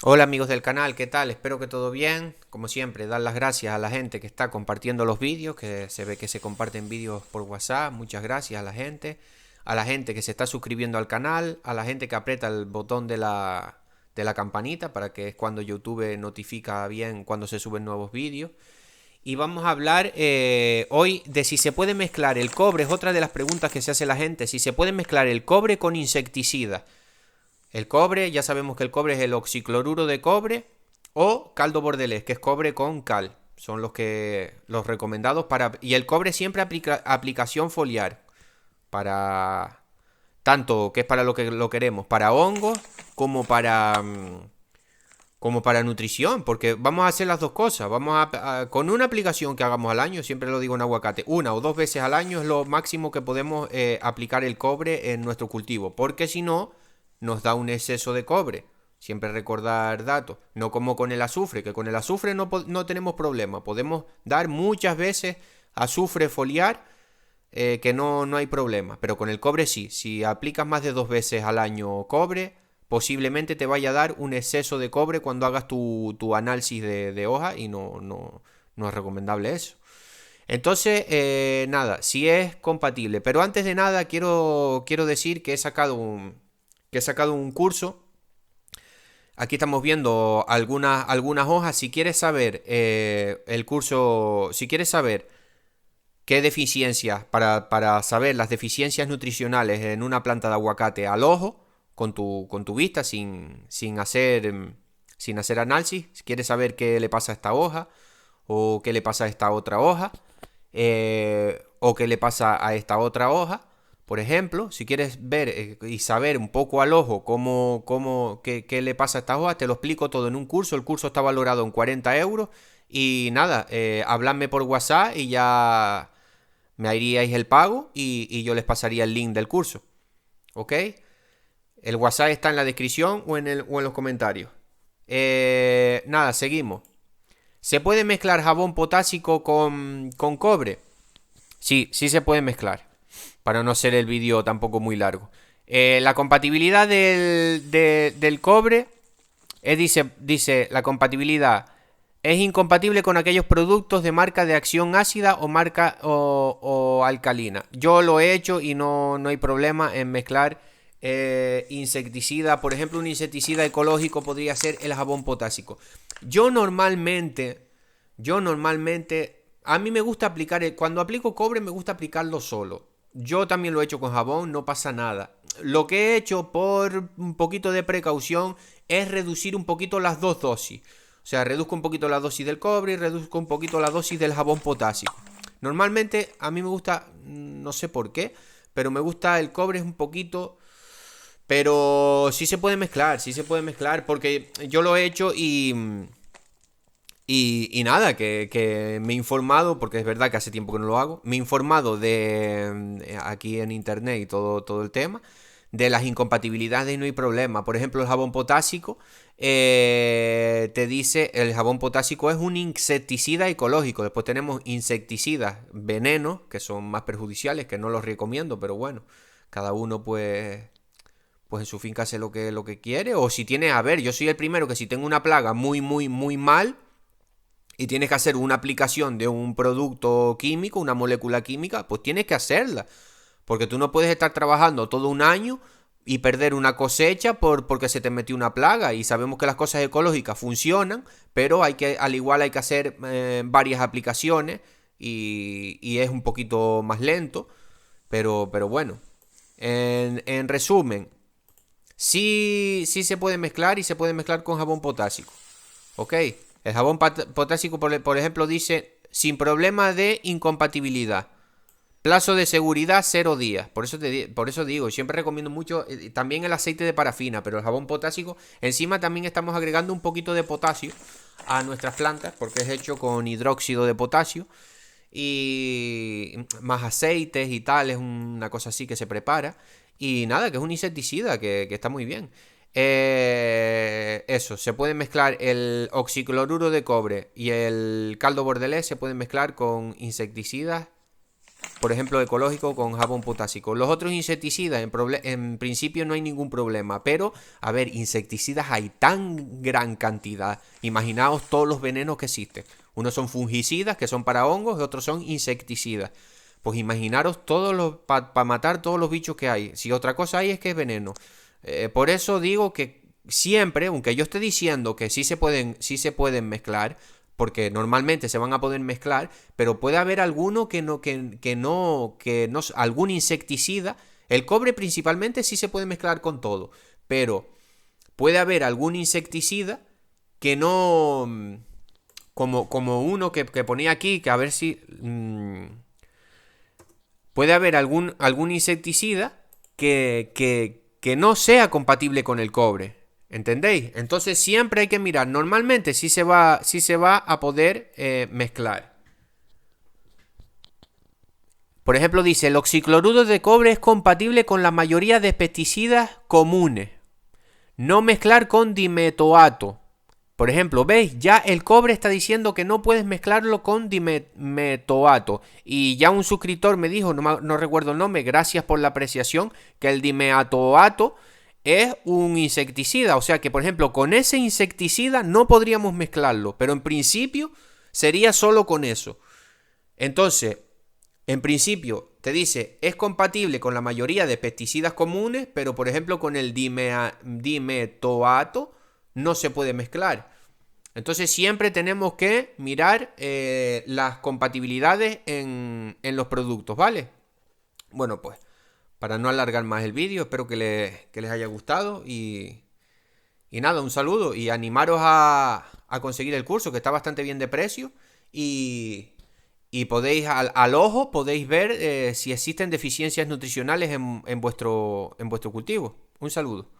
Hola amigos del canal, ¿qué tal? Espero que todo bien. Como siempre, dar las gracias a la gente que está compartiendo los vídeos, que se ve que se comparten vídeos por WhatsApp. Muchas gracias a la gente que se está suscribiendo al canal, a la gente que aprieta el botón de la campanita para que es cuando YouTube notifica bien cuando se suben nuevos vídeos. Y vamos a hablar hoy de si se puede mezclar el cobre. Es otra de las preguntas que se hace la gente, si se puede mezclar el cobre con insecticida. El cobre, ya sabemos que el cobre es el oxicloruro de cobre o caldo bordelés, que es cobre con cal. Son los recomendados para. Y el cobre siempre aplicación foliar. Para. Tanto que es para lo que lo queremos. Para hongos como para. Como para nutrición. Porque vamos a hacer las dos cosas. Con una aplicación que hagamos al año, siempre lo digo en aguacate, una o dos veces al año es lo máximo que podemos aplicar el cobre en nuestro cultivo. Porque si no nos da un exceso de cobre. Siempre recordar datos. No como con el azufre, que con el azufre no tenemos problema. Podemos dar muchas veces azufre foliar, que no hay problema. Pero con el cobre sí. Si aplicas más de dos veces al año cobre, posiblemente te vaya a dar un exceso de cobre cuando hagas tu análisis de hoja y no es recomendable eso. Entonces, nada, si es compatible. Pero antes de nada, quiero decir que he sacado un curso. Aquí estamos viendo algunas hojas. Si quieres saber el curso, si quieres saber qué deficiencias, para saber las deficiencias nutricionales en una planta de aguacate al ojo, con tu vista, sin hacer análisis, si quieres saber qué le pasa a esta hoja o qué le pasa a esta otra hoja, o qué le pasa a esta otra hoja. Por ejemplo, si quieres ver y saber un poco al ojo qué le pasa a estas hojas, te lo explico todo en un curso. El curso está valorado en 40 euros. Y nada, habladme por WhatsApp y ya me haríais el pago y yo les pasaría el link del curso. ¿Ok? El WhatsApp está en la descripción o en los comentarios. Nada, seguimos. ¿Se puede mezclar jabón potásico con cobre? Sí, sí se puede mezclar. Para no ser el vídeo tampoco muy largo. La compatibilidad del cobre dice la compatibilidad es incompatible con aquellos productos de marca de acción ácida o marca o alcalina. Yo lo he hecho y no hay problema en mezclar insecticida. Por ejemplo, un insecticida ecológico podría ser el jabón potásico. Yo normalmente, a mí me gusta aplicar, cuando aplico cobre me gusta aplicarlo solo. Yo también lo he hecho con jabón, no pasa nada. Lo que he hecho por un poquito de precaución es reducir un poquito las dos dosis. O sea, reduzco un poquito la dosis del cobre y reduzco un poquito la dosis del jabón potásico. Normalmente a mí me gusta, no sé por qué, pero me gusta el cobre es un poquito. Pero sí se puede mezclar, porque yo lo he hecho y nada, que me he informado, porque es verdad que hace tiempo que no lo hago, me he informado de aquí en internet y todo el tema, de las incompatibilidades y no hay problema. Por ejemplo, el jabón potásico, te dice, el jabón potásico es un insecticida ecológico. Después tenemos insecticidas venenos, que son más perjudiciales, que no los recomiendo, pero bueno, cada uno pues en su finca hace lo que quiere. O si tiene, a ver, yo soy el primero que si tengo una plaga muy mal y tienes que hacer una aplicación de un producto químico, una molécula química, pues tienes que hacerla. Porque tú no puedes estar trabajando todo un año y perder una cosecha porque se te metió una plaga. Y sabemos que las cosas ecológicas funcionan, pero al igual hay que hacer varias aplicaciones y es un poquito más lento. Pero bueno, en resumen, sí se puede mezclar y se puede mezclar con jabón potásico. ¿Ok? El jabón potásico, por ejemplo, dice sin problema de incompatibilidad. Plazo de seguridad 0 días. Por eso digo, siempre recomiendo mucho también el aceite de parafina, pero el jabón potásico, encima también estamos agregando un poquito de potasio a nuestras plantas, porque es hecho con hidróxido de potasio y más aceites y tal, es una cosa así que se prepara. Y nada, que es un insecticida que está muy bien. Eso, se puede mezclar el oxicloruro de cobre y el caldo bordelés, se pueden mezclar con insecticidas por ejemplo, ecológico con jabón potásico. Los otros insecticidas, en principio no hay ningún problema, pero, a ver, insecticidas hay tan gran cantidad. Imaginaos todos los venenos que existen. Unos son fungicidas, que son para hongos, y otros son insecticidas. Pues imaginaros todos los para matar todos los bichos que hay. Si otra cosa hay es que es veneno. Por eso digo que siempre, aunque yo esté diciendo que sí se pueden mezclar, porque normalmente se van a poder mezclar, pero puede haber alguno que no, algún insecticida. El cobre principalmente sí se puede mezclar con todo, pero puede haber algún insecticida que no, como uno que ponía aquí, que a ver si puede haber algún insecticida que no sea compatible con el cobre. ¿Entendéis? Entonces siempre hay que mirar. Normalmente sí se va a poder mezclar. Por ejemplo, dice, el oxicloruro de cobre es compatible con la mayoría de pesticidas comunes. No mezclar con dimetoato. Por ejemplo, ¿veis? Ya el cobre está diciendo que no puedes mezclarlo con dimetoato. Y ya un suscriptor me dijo, no recuerdo el nombre, gracias por la apreciación, que el dimetoato es un insecticida. O sea que, por ejemplo, con ese insecticida no podríamos mezclarlo. Pero en principio sería solo con eso. Entonces, en principio te dice, es compatible con la mayoría de pesticidas comunes, pero por ejemplo con el dimetoato no se puede mezclar. Entonces siempre tenemos que mirar las compatibilidades en los productos, ¿vale? Bueno, pues para no alargar más el vídeo, espero que les haya gustado y nada, un saludo y animaros a conseguir el curso, que está bastante bien de precio y podéis al ojo podéis ver si existen deficiencias nutricionales en vuestro cultivo. Un saludo.